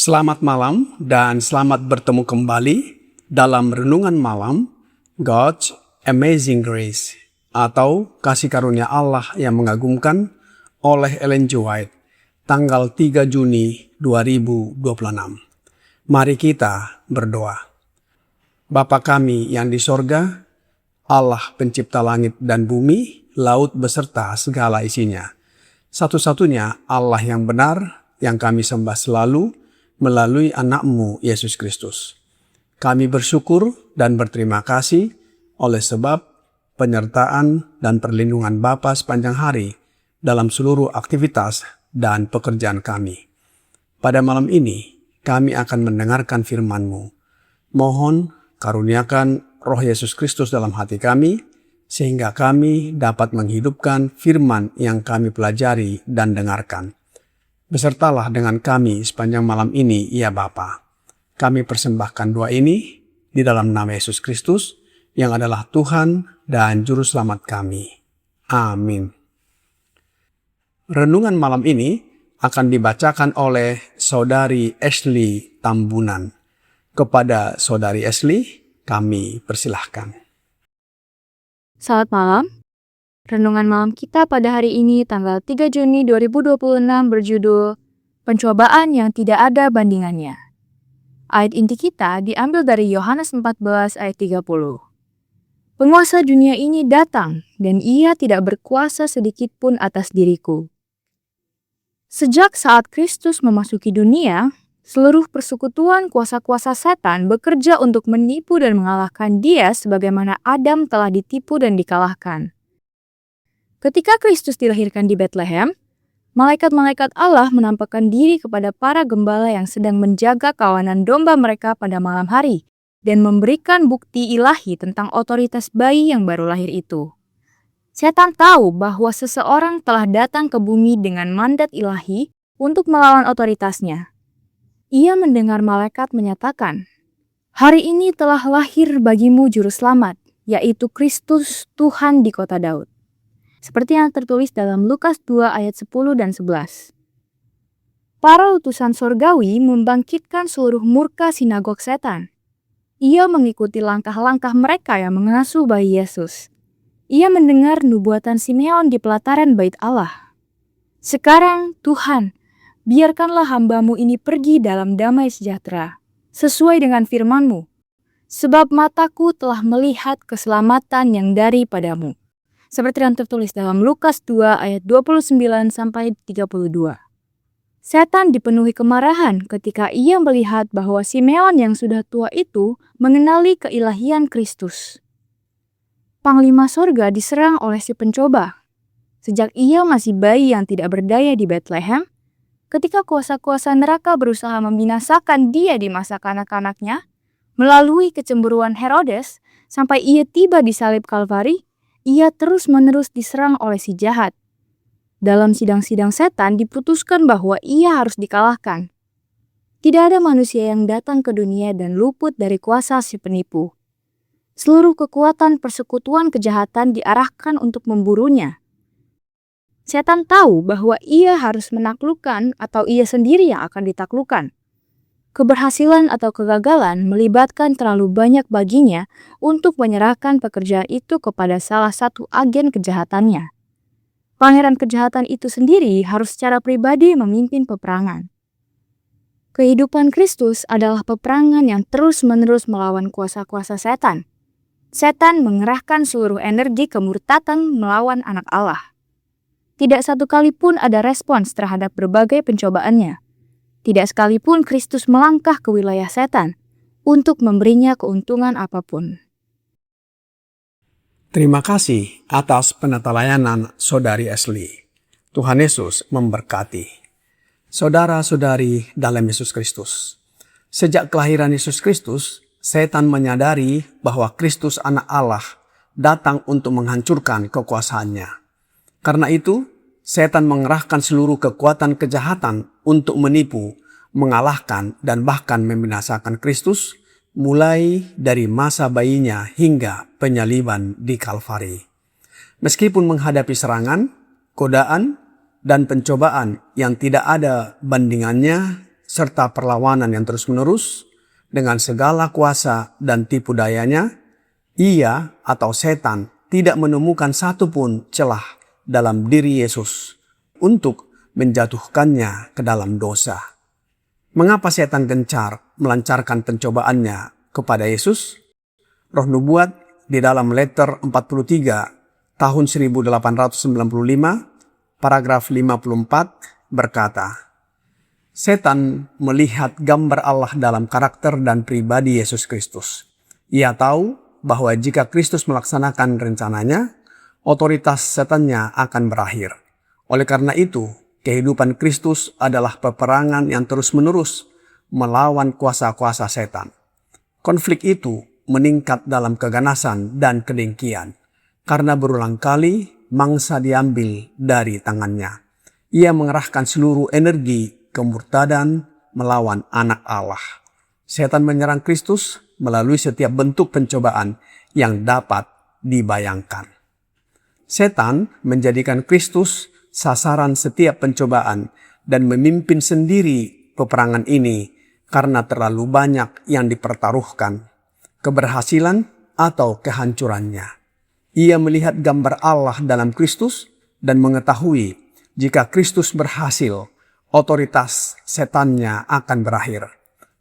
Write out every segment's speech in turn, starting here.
Selamat malam dan selamat bertemu kembali dalam Renungan Malam God's Amazing Grace atau Kasih Karunia Allah yang Mengagumkan oleh Ellen G. White, tanggal 3 Juni 2026. Mari kita berdoa. Bapa kami yang di sorga, Allah pencipta langit dan bumi, laut beserta segala isinya. Satu-satunya Allah yang benar yang kami sembah selalu, melalui anak-Mu, Yesus Kristus. Kami bersyukur dan berterima kasih oleh sebab penyertaan dan perlindungan Bapa sepanjang hari dalam seluruh aktivitas dan pekerjaan kami. Pada malam ini, kami akan mendengarkan firman-Mu. Mohon karuniakan Roh Yesus Kristus dalam hati kami, sehingga kami dapat menghidupkan firman yang kami pelajari dan dengarkan. Besertalah dengan kami sepanjang malam ini, ya Bapa. Kami persembahkan doa ini di dalam nama Yesus Kristus yang adalah Tuhan dan Juru Selamat kami. Amin. Renungan malam ini akan dibacakan oleh Saudari Ashley Tambunan. Kepada Saudari Ashley, kami persilahkan. Selamat malam. Renungan malam kita pada hari ini tanggal 3 Juni 2026 berjudul Pencobaan yang Tidak Ada Bandingannya. Ayat inti kita diambil dari Yohanes 14 ayat 30. Penguasa dunia ini datang dan ia tidak berkuasa sedikit pun atas diriku. Sejak saat Kristus memasuki dunia, seluruh persekutuan kuasa-kuasa setan bekerja untuk menipu dan mengalahkan dia sebagaimana Adam telah ditipu dan dikalahkan. Ketika Kristus dilahirkan di Bethlehem, malaikat-malaikat Allah menampakkan diri kepada para gembala yang sedang menjaga kawanan domba mereka pada malam hari dan memberikan bukti ilahi tentang otoritas bayi yang baru lahir itu. Setan tahu bahwa seseorang telah datang ke bumi dengan mandat ilahi untuk melawan otoritasnya. Ia mendengar malaikat menyatakan, "Hari ini telah lahir bagimu juru selamat, yaitu Kristus Tuhan di kota Daud." Seperti yang tertulis dalam Lukas 2 ayat 10 dan 11. Para utusan sorgawi membangkitkan seluruh murka sinagog setan. Ia mengikuti langkah-langkah mereka yang mengasuh bayi Yesus. Ia mendengar nubuatan Simeon di pelataran bait Allah. "Sekarang, Tuhan, biarkanlah hamba-Mu ini pergi dalam damai sejahtera, sesuai dengan firman-Mu, sebab mataku telah melihat keselamatan yang daripada-Mu." Seperti yang tertulis dalam Lukas 2 ayat 29-32. Setan dipenuhi kemarahan ketika ia melihat bahwa Simeon yang sudah tua itu mengenali keilahian Kristus. Panglima sorga diserang oleh si pencoba. Sejak ia masih bayi yang tidak berdaya di Bethlehem, ketika kuasa-kuasa neraka berusaha membinasakan dia di masa kanak-kanaknya, melalui kecemburuan Herodes, sampai ia tiba di salib Kalvari, ia terus-menerus diserang oleh si jahat. Dalam sidang-sidang setan diputuskan bahwa ia harus dikalahkan. Tidak ada manusia yang datang ke dunia dan luput dari kuasa si penipu. Seluruh kekuatan persekutuan kejahatan diarahkan untuk memburunya. Setan tahu bahwa ia harus menaklukkan atau ia sendiri yang akan ditaklukkan. Keberhasilan atau kegagalan melibatkan terlalu banyak baginya untuk menyerahkan pekerjaan itu kepada salah satu agen kejahatannya. Pangeran kejahatan itu sendiri harus secara pribadi memimpin peperangan. Kehidupan Kristus adalah peperangan yang terus-menerus melawan kuasa-kuasa setan. Setan mengerahkan seluruh energi kemurtatan melawan anak Allah. Tidak satu kali pun ada respons terhadap berbagai pencobaannya. Tidak sekalipun Kristus melangkah ke wilayah setan untuk memberinya keuntungan apapun. Terima kasih atas penata layanan Saudari Ashley. Tuhan Yesus memberkati. Saudara-saudari dalam Yesus Kristus. Sejak kelahiran Yesus Kristus, setan menyadari bahwa Kristus anak Allah datang untuk menghancurkan kekuasaannya. Karena itu, setan mengerahkan seluruh kekuatan kejahatan untuk menipu, mengalahkan, dan bahkan membinasakan Kristus, mulai dari masa bayinya hingga penyaliban di Kalvari. Meskipun menghadapi serangan, godaan, dan pencobaan yang tidak ada bandingannya, serta perlawanan yang terus-menerus, dengan segala kuasa dan tipu dayanya, ia atau setan tidak menemukan satupun celah dalam diri Yesus untuk menjatuhkannya ke dalam dosa. Mengapa setan gencar melancarkan pencobaannya kepada Yesus? Roh Nubuat di dalam letter 43 tahun 1895, paragraf 54 berkata, setan melihat gambar Allah dalam karakter dan pribadi Yesus Kristus. Ia tahu bahwa jika Kristus melaksanakan rencananya, otoritas setannya akan berakhir. Oleh karena itu, kehidupan Kristus adalah peperangan yang terus-menerus melawan kuasa-kuasa setan. Konflik itu meningkat dalam keganasan dan kedengkian, karena berulang kali mangsa diambil dari tangannya. Ia mengerahkan seluruh energi kemurtadan melawan anak Allah. Setan menyerang Kristus melalui setiap bentuk pencobaan yang dapat dibayangkan. Setan menjadikan Kristus sasaran setiap pencobaan dan memimpin sendiri peperangan ini karena terlalu banyak yang dipertaruhkan, keberhasilan atau kehancurannya. Ia melihat gambar Allah dalam Kristus dan mengetahui jika Kristus berhasil, otoritas setannya akan berakhir.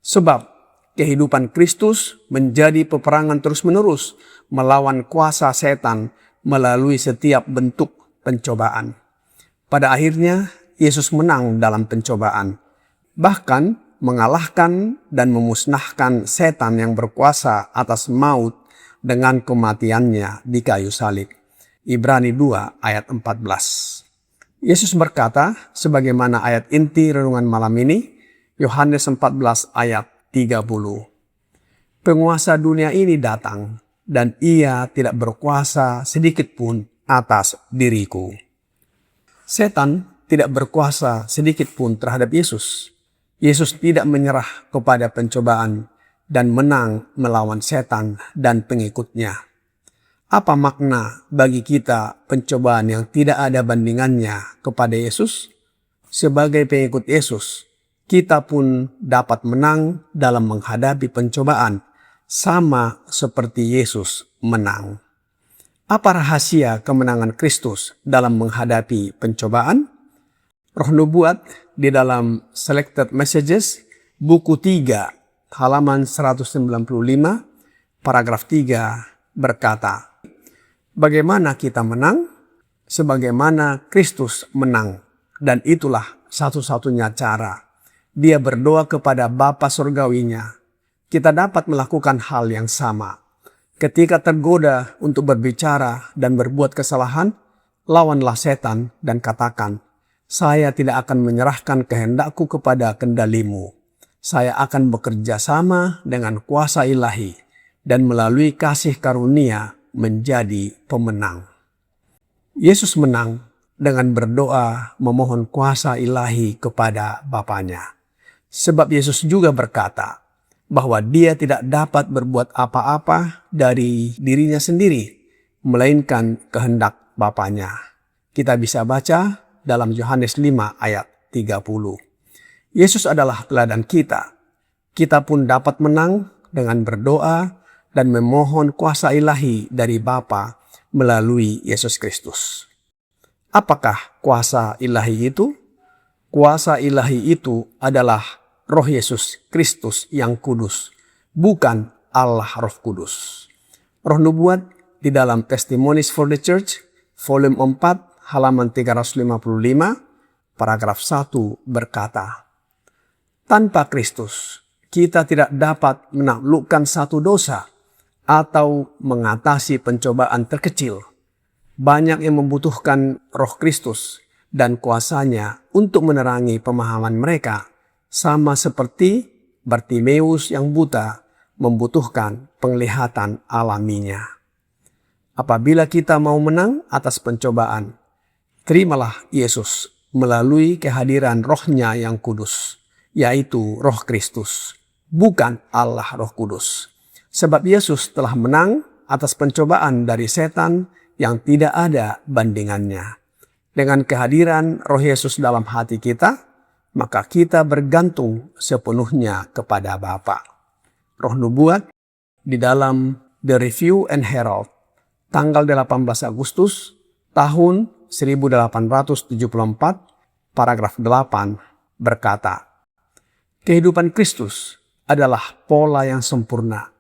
Sebab kehidupan Kristus menjadi peperangan terus-menerus melawan kuasa setan melalui setiap bentuk pencobaan. Pada akhirnya, Yesus menang dalam pencobaan, bahkan mengalahkan dan memusnahkan setan yang berkuasa atas maut dengan kematiannya di kayu salib. Ibrani 2 ayat 14. Yesus berkata, sebagaimana ayat inti renungan malam ini, Yohanes 14 ayat 30. Penguasa dunia ini datang, dan ia tidak berkuasa sedikit pun atas diriku. Setan tidak berkuasa sedikit pun terhadap Yesus. Yesus tidak menyerah kepada pencobaan dan menang melawan setan dan pengikutnya. Apa makna bagi kita pencobaan yang tidak ada bandingannya kepada Yesus? Sebagai pengikut Yesus, kita pun dapat menang dalam menghadapi pencobaan, sama seperti Yesus menang. Apa rahasia kemenangan Kristus dalam menghadapi pencobaan? Roh Nubuat di dalam Selected Messages, buku 3, halaman 195, paragraf 3 berkata, bagaimana kita menang? Sebagaimana Kristus menang. Dan itulah satu-satunya cara. Dia berdoa kepada Bapa Surgawinya. Kita dapat melakukan hal yang sama. Ketika tergoda untuk berbicara dan berbuat kesalahan, lawanlah setan dan katakan, saya tidak akan menyerahkan kehendakku kepada kendalimu. Saya akan bekerja sama dengan kuasa ilahi dan melalui kasih karunia menjadi pemenang. Yesus menang dengan berdoa memohon kuasa ilahi kepada Bapanya. Sebab Yesus juga berkata bahwa dia tidak dapat berbuat apa-apa dari dirinya sendiri, melainkan kehendak Bapanya. Kita bisa baca dalam Yohanes 5 ayat 30. Yesus adalah teladan kita. Kita pun dapat menang dengan berdoa dan memohon kuasa ilahi dari Bapa melalui Yesus Kristus. Apakah kuasa ilahi itu? Kuasa ilahi itu adalah Roh Yesus Kristus yang kudus, bukan Allah Roh Kudus. Roh Nubuat di dalam Testimonies for the Church, volume 4, halaman 355, paragraf 1 berkata, tanpa Kristus, kita tidak dapat menaklukkan satu dosa atau mengatasi pencobaan terkecil. Banyak yang membutuhkan Roh Kristus dan kuasanya untuk menerangi pemahaman mereka, sama seperti Bartimeus yang buta membutuhkan penglihatan alaminya. Apabila kita mau menang atas pencobaan, terimalah Yesus melalui kehadiran Roh-Nya yang kudus, yaitu Roh Kristus, bukan Allah Roh Kudus. Sebab Yesus telah menang atas pencobaan dari setan yang tidak ada bandingannya. Dengan kehadiran Roh Yesus dalam hati kita, maka kita bergantung sepenuhnya kepada Bapa. Roh Nubuat di dalam The Review and Herald, tanggal 18 Agustus tahun 1874, paragraf 8 berkata, kehidupan Kristus adalah pola yang sempurna.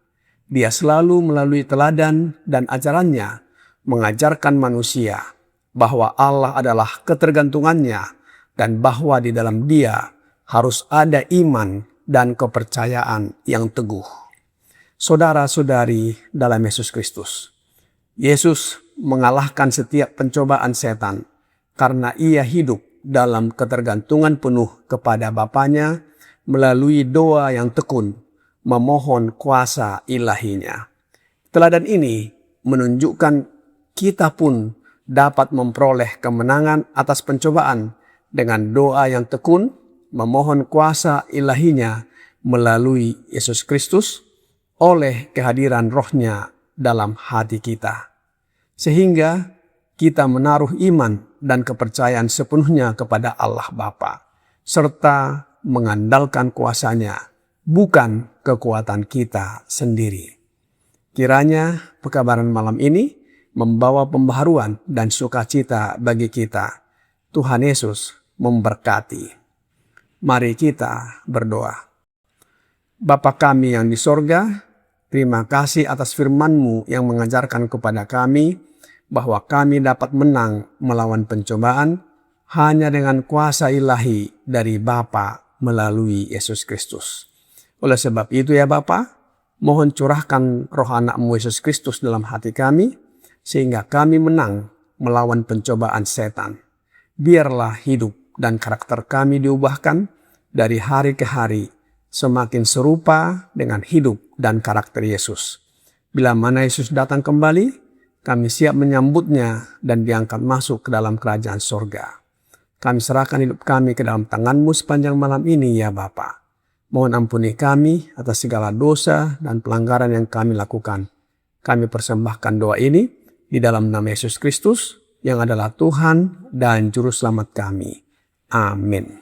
Dia selalu melalui teladan dan ajarannya mengajarkan manusia bahwa Allah adalah ketergantungannya dan bahwa di dalam Dia harus ada iman dan kepercayaan yang teguh. Saudara-saudari dalam Yesus Kristus, Yesus mengalahkan setiap pencobaan setan karena Ia hidup dalam ketergantungan penuh kepada Bapanya melalui doa yang tekun, memohon kuasa ilahinya. Teladan ini menunjukkan kita pun dapat memperoleh kemenangan atas pencobaan dengan doa yang tekun, memohon kuasa ilahinya melalui Yesus Kristus oleh kehadiran Roh-Nya dalam hati kita. Sehingga kita menaruh iman dan kepercayaan sepenuhnya kepada Allah Bapa, serta mengandalkan kuasa-Nya, bukan kekuatan kita sendiri. Kiranya pekabaran malam ini membawa pembaharuan dan sukacita bagi kita. Tuhan Yesus memberkati. Mari kita berdoa. Bapa kami yang di sorga, terima kasih atas firman-Mu yang mengajarkan kepada kami bahwa kami dapat menang melawan pencobaan hanya dengan kuasa ilahi dari Bapa melalui Yesus Kristus. Oleh sebab itu ya Bapa, mohon curahkan roh anak-Mu Yesus Kristus dalam hati kami, sehingga kami menang melawan pencobaan setan. Biarlah hidup dan karakter kami diubahkan dari hari ke hari, semakin serupa dengan hidup dan karakter Yesus. Bila mana Yesus datang kembali, kami siap menyambutnya dan diangkat masuk ke dalam kerajaan sorga. Kami serahkan hidup kami ke dalam tangan-Mu sepanjang malam ini ya Bapa. Mohon ampuni kami atas segala dosa dan pelanggaran yang kami lakukan. Kami persembahkan doa ini di dalam nama Yesus Kristus yang adalah Tuhan dan Juru Selamat kami. Amin.